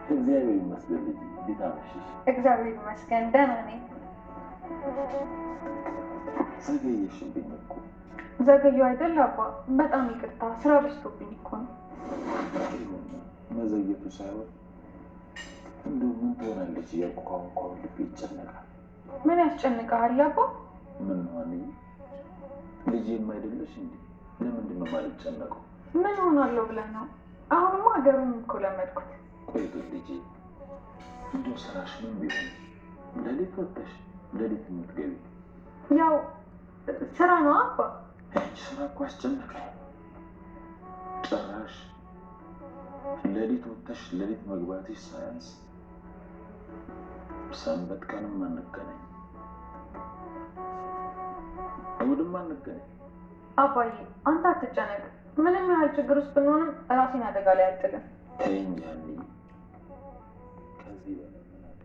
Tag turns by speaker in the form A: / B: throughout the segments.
A: እግዚአብሔር ይመስገን ልጅ እንዴት አመሸሽ?
B: እግዚአብሔር ይመስገን ደህና ነኝ።
A: ዘገየሽብኝ እኮ።
B: ዘገየሁ አይደል አባ? በጣም ይቅርታ፣ ስራ በዝቶብኝ እኮ ነው።
A: መዘግየቱ ሳይሆን እንደው ምን ትሆናለች እያልኩ ከአሁን ልቤ ይጨነቃል።
B: ምን ያስጨንቅሃል አባ?
A: ምን ሆነ? ልጄም አይደለሽ እንዴ? ለምንድን ነው የማልጨነቀው?
B: ምን ሆናለሁ ብለህ ነው? አሁንማ ሀገሩን እኮ ለመድኩት።
A: ቆይ ግን ልጄ እንደው ስራሽ ምን ቢሆን ሌሊት ወጥተሽ ሌሊት የምትገቢ?
B: ያው ስራ ነው አባ።
A: አንቺ ስራ እኮ አስጨነቀኝ። ጭራሽ ሌሊት ወጥተሽ ሌሊት መግባትሽ ሳያንስ ሰንበት ቀንም አንገናኝ፣ እሑድም አንገናኝ።
B: አባዬ አንተ አትጨነቅ። ምንም ያህል ችግር ውስጥ ብንሆንም ራሴን አደጋ ላይ አልጥልም።
A: ተይኝ ሀኒ፣ ከዚህ በላይ ምን አለ?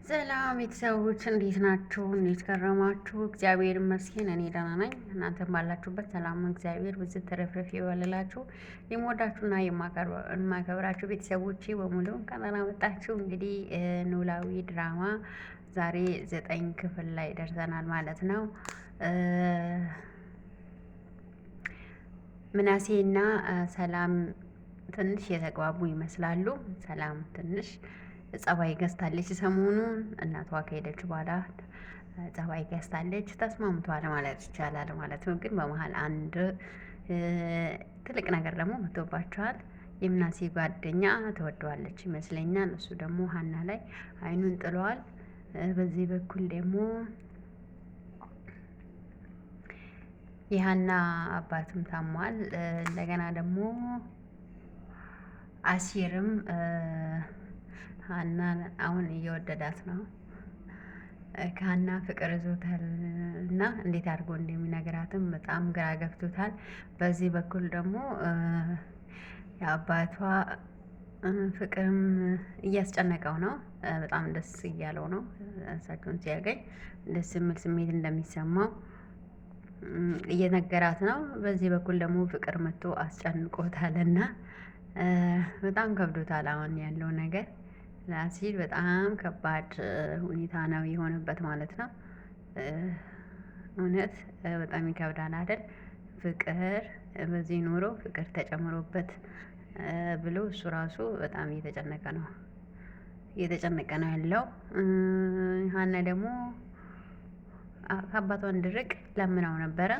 C: ሰላም ቤተሰቦች እንዴት ናችሁ? እንዴት ከረማችሁ? እግዚአብሔር ይመስገን እኔ ደህና ነኝ። እናንተም ባላችሁበት ሰላም እግዚአብሔር ብዙ ተረፍረፍ ይበልላችሁ። የምወዳችሁና የማከብራችሁ ቤተሰቦቼ በሙሉ ከደህና መጣችሁ። እንግዲህ ኖላዊ ድራማ ዛሬ 9 ክፍል ላይ ደርሰናል ማለት ነው። ምናሴና ሰላም ትንሽ የተግባቡ ይመስላሉ። ሰላም ትንሽ ጸባይ ገዝታለች። ሰሞኑን እናቷ ከሄደች በኋላ ጸባይ ገዝታለች። ተስማምቷል ማለት ይቻላል ማለት ነው። ግን በመሀል አንድ ትልቅ ነገር ደግሞ መጥቶባቸዋል። የምናሴ ጓደኛ ተወደዋለች ይመስለኛል። እሱ ደግሞ ሀና ላይ አይኑን ጥለዋል። በዚህ በኩል ደግሞ የሀና አባትም ታሟል። እንደገና ደግሞ አሲርም ሀና አሁን እየወደዳት ነው። ከሀና ፍቅር ይዞታል እና እንዴት አድርጎ እንደሚነግራትም በጣም ግራ ገብቶታል። በዚህ በኩል ደግሞ የአባቷ ፍቅርም እያስጨነቀው ነው። በጣም ደስ እያለው ነው። እሳቸውን ሲያገኝ ደስ የሚል ስሜት እንደሚሰማው እየነገራት ነው። በዚህ በኩል ደግሞ ፍቅር መጥቶ አስጨንቆታል እና በጣም ከብዶታል አሁን ያለው ነገር። ለአሲር በጣም ከባድ ሁኔታ ነው የሆነበት ማለት ነው። እውነት በጣም ይከብዳል አይደል? ፍቅር በዚህ ኑሮ ፍቅር ተጨምሮበት ብሎ እሱ ራሱ በጣም እየተጨነቀ ነው ያለው። ሀና ደግሞ ከአባቷ እንድርቅ ለምናው ነበረ።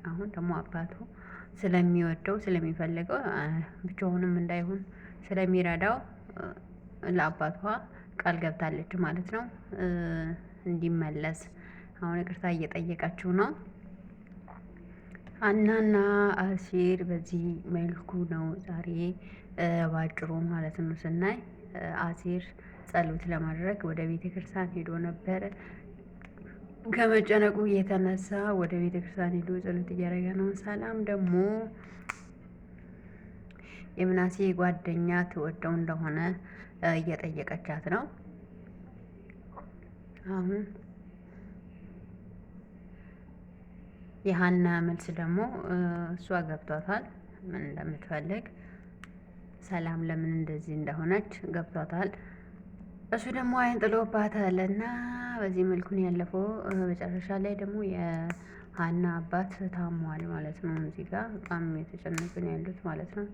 C: አሁን ደግሞ አባቱ ስለሚወደው ስለሚፈልገው ብቻውንም እንዳይሆን ስለሚረዳው ለአባቷ ቃል ገብታለች ማለት ነው። እንዲመለስ አሁን ይቅርታ እየጠየቀችው ነው። ሀናና አሲር በዚህ መልኩ ነው ዛሬ ባጭሩ ማለት ነው ስናይ። አሲር ጸሎት ለማድረግ ወደ ቤተ ክርስቲያን ሄዶ ነበረ። ከመጨነቁ የተነሳ ወደ ቤተ ክርስቲያን ሄዶ ጸሎት እያደረገ ነው። ሰላም ደግሞ የምናሴ ጓደኛ ትወደው እንደሆነ እየጠየቀቻት ነው። አሁን የሀና መልስ ደግሞ እሷ ገብቷታል ምን እንደምትፈልግ። ሰላም ለምን እንደዚህ እንደሆነች ገብቷታል። እሱ ደግሞ አይን ጥሎባታል እና በዚህ መልኩ ነው ያለፈው። መጨረሻ ላይ ደግሞ የሀና አባት ታሟል ማለት ነው። እዚህ ጋር በጣም የተጨነቁ ነው ያሉት ማለት ነው።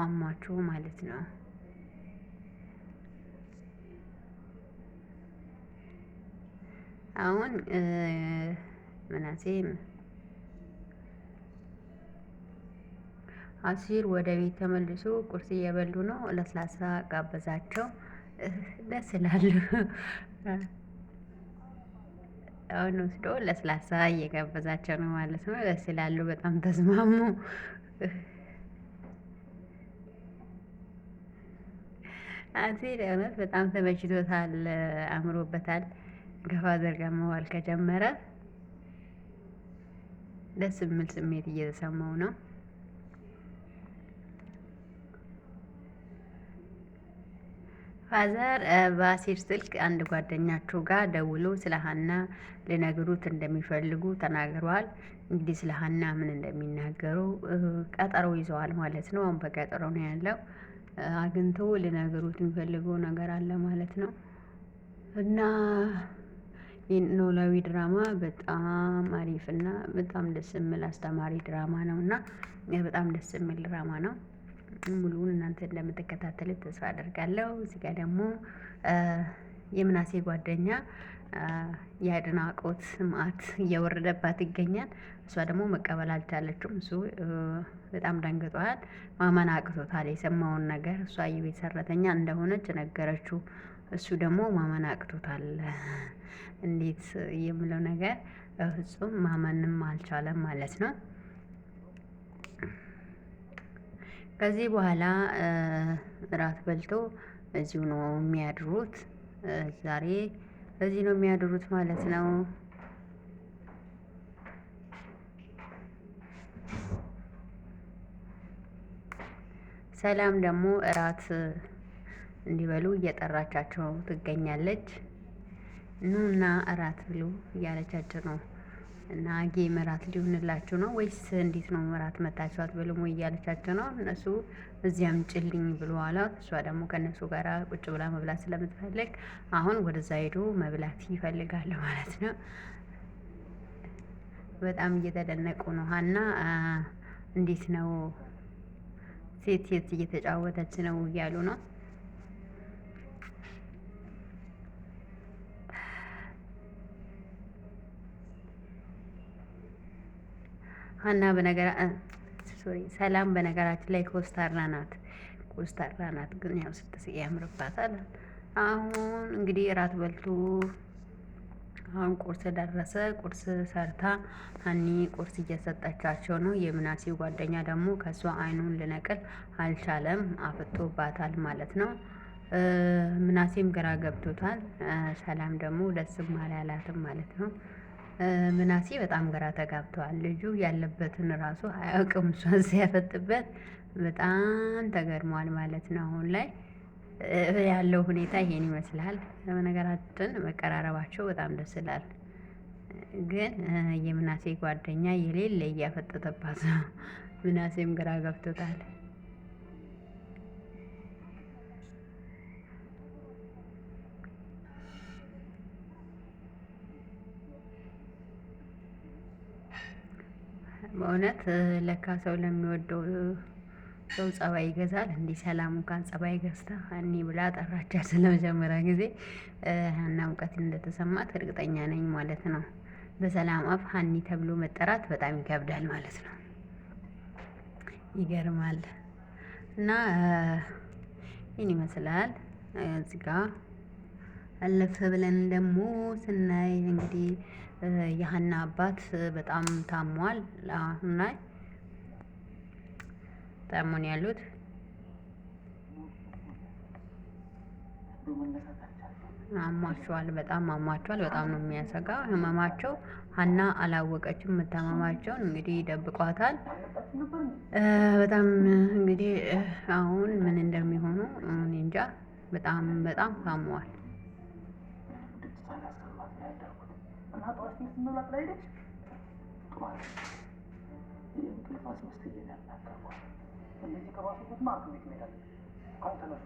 C: አሟቸው ማለት ነው። አሁን ምናሴም አሲር ወደ ቤት ተመልሶ ቁርስ እየበሉ ነው። ለስላሳ ጋበዛቸው። ደስ ይላሉ። አሁን ወስዶ ለስላሳ እየጋበዛቸው ነው ማለት ነው። ደስ ይላሉ። በጣም ተስማሙ። አሲር እውነት በጣም ተመችቶታል፣ አምሮበታል። ከፋዘር ጋር መዋል ከጀመረ ደስ የሚል ስሜት እየተሰማው ነው። ፋዘር በአሲር ስልክ አንድ ጓደኛቸው ጋር ደውሎ ስለ ሀና ሊነግሩት እንደሚፈልጉ ተናግረዋል። እንግዲህ ስለ ሀና ምን እንደሚናገሩ ቀጠሮ ይዘዋል ማለት ነው። አሁን በቀጠሮ ነው ያለው። አግኝቶ ሊነግሩት የሚፈልገው ነገር አለ ማለት ነው። እና ኖላዊ ድራማ በጣም አሪፍ እና በጣም ደስ የሚል አስተማሪ ድራማ ነው እና በጣም ደስ የሚል ድራማ ነው። ሙሉውን እናንተ እንደምትከታተሉት ተስፋ አደርጋለሁ። እዚህ ጋር ደግሞ የምናሴ ጓደኛ የአድናቆት መዓት እየወረደባት ይገኛል። እሷ ደግሞ መቀበል አልቻለችም። እሱ በጣም ደንግጧል። ማመን አቅቶታል። የሰማውን ነገር እሷ የቤት ሰራተኛ እንደሆነች ነገረችው። እሱ ደግሞ ማመን አቅቶታል። እንዴት የምለው ነገር በፍጹም ማመንም አልቻለም ማለት ነው። ከዚህ በኋላ እራት በልቶ እዚሁ ነው የሚያድሩት። ዛሬ እዚህ ነው የሚያድሩት ማለት ነው። ሰላም ደግሞ እራት እንዲበሉ እየጠራቻቸው ትገኛለች። ኑና እራት ብሉ እያለቻቸው ነው። እና ጌም እራት ሊሆንላችሁ ነው ወይስ እንዴት ነው? እራት መታችሁ አትበሉም ወይ እያለቻቸው ነው። እነሱ እዚያም ጭልኝ ብሎ አላት። እሷ ደግሞ ከእነሱ ጋር ቁጭ ብላ መብላት ስለምትፈልግ አሁን ወደዛ ሄዶ መብላት ይፈልጋሉ ማለት ነው። በጣም እየተደነቁ ነው። ሀና እንዴት ነው ሴት ሴት እየተጫወተች ነው እያሉ ነው። ሀና ሰላም በነገራችን ላይ ኮስታራ ናት። ኮስታራ ናት ግን ያው ስትስቅ ያምርባታል። አሁን እንግዲህ እራት በልቶ አሁን ቁርስ ደረሰ። ቁርስ ሰርታ ሀኒ ቁርስ እየሰጠቻቸው ነው። የምናሴው ጓደኛ ደግሞ ከሷ አይኑን ልነቅል አልቻለም፣ አፍጦባታል ማለት ነው። ምናሴም ግራ ገብቶታል። ሰላም ደግሞ ደስም አላላትም ማለት ነው። ምናሴ በጣም ግራ ተጋብተዋል። ልጁ ያለበትን ራሱ አያውቅም። እሷን ሲያፈጥበት በጣም ተገርሟል ማለት ነው። አሁን ላይ ያለው ሁኔታ ይሄን ይመስላል። በነገራችን መቀራረባቸው በጣም ደስ ይላል። ግን የምናሴ ጓደኛ የሌለ እያፈጠጠባት ነው። ምናሴም ግራ ገብቶታል። በእውነት ለካ ሰው ለሚወደው ሰው ጸባይ ይገዛል። እንዲህ ሰላም እንኳን ጸባይ ገዝታ ሀኒ ብላ ጠራቻት ለመጀመሪያ ጊዜ። ሀና እውቀት እንደተሰማት እርግጠኛ ነኝ ማለት ነው። በሰላም አፍ ሀኒ ተብሎ መጠራት በጣም ይከብዳል ማለት ነው። ይገርማል። እና ይህን ይመስላል። እዚህ ጋ አለፈ ብለን ደግሞ ስናይ እንግዲህ የሀና አባት በጣም ታሟል። አሁን ላይ ታሞን ያሉት አሟቸዋል። በጣም አሟቸዋል። በጣም ነው የሚያሰጋው ህመማቸው። ሀና አላወቀችም መታመማቸውን። እንግዲህ ይደብቋታል። በጣም እንግዲህ አሁን ምን እንደሚሆኑ እኔ እንጃ። በጣም በጣም ታሟል።
A: እንደዚህ ከባሱበት ማርክ ቤት እንሄዳለን። አሁን ተነሱ።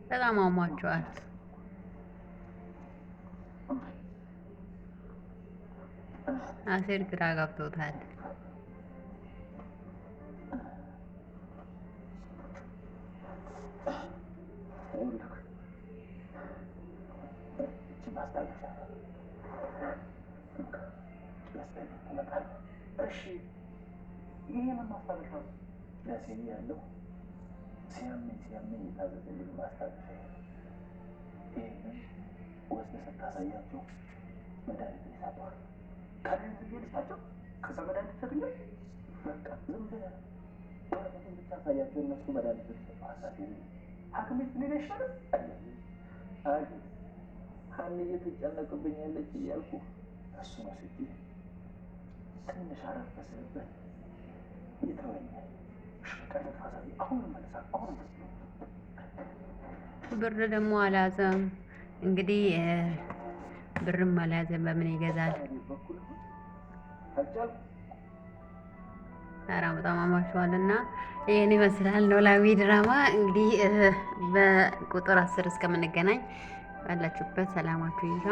C: በጣም አሟቸዋል። አሴር ግራ ገብቶታል።
A: እሺ ይሄ ምን ማስታገሻ ነው? ለሴኒ ያለው ሲያመኝ የታዘዘልኝ ማስታገሻ ይሄንን ወስደህ ስታሳያቸው መድኃኒት ይሰጠዋል። ከቤት ልስጣቸው ከዛ መድኃኒት ይሰጡኛል። በቃ ዝም ብለህ ወረቀቱን ብቻ አሳያቸው፣ እነሱ መድኃኒት ይሰጠዋል። ሐኪም ቤት ሊሄድ አይሻልም? ሀኒዬ ትጨነቅብኛለች እያልኩ እሱን ወስጄ ትንሽ አረፍ በስልበት ይተወኛል። ሽቀነት ፋሳቢ አሁን መለሳል። አሁን
C: ብር ደግሞ አልያዘም። እንግዲህ ብርም አልያዘም፣ በምን ይገዛል? ኧረ በጣም አማችኋልና ይህን ይመስላል ኖላዊ ድራማ። እንግዲህ በቁጥር 10 እስከምንገናኝ ባላችሁበት ሰላማችሁ ይዛ